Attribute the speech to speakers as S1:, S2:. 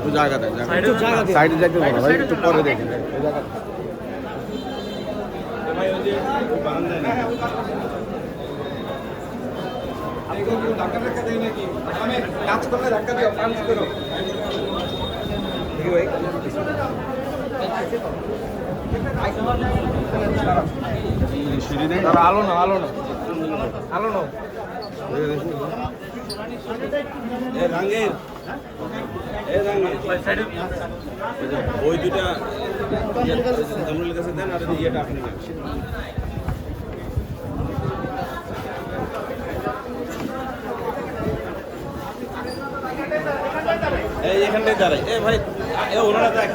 S1: একটু জায়গা দেন,
S2: একটু জায়গা দিন।
S1: সাইডে যাইতে পারো ভাই, একটু পরে দেখেন এই জায়গা। সিঁড়ি দেন,
S2: আলো না আলো না আলো না
S1: ওই দুটা জামরুলের কাছে দেন, আর ইয়েটা আপনি নেন। এই এখানটায় দাঁড়াই, এ ভাই, এ ওনারা দেখ।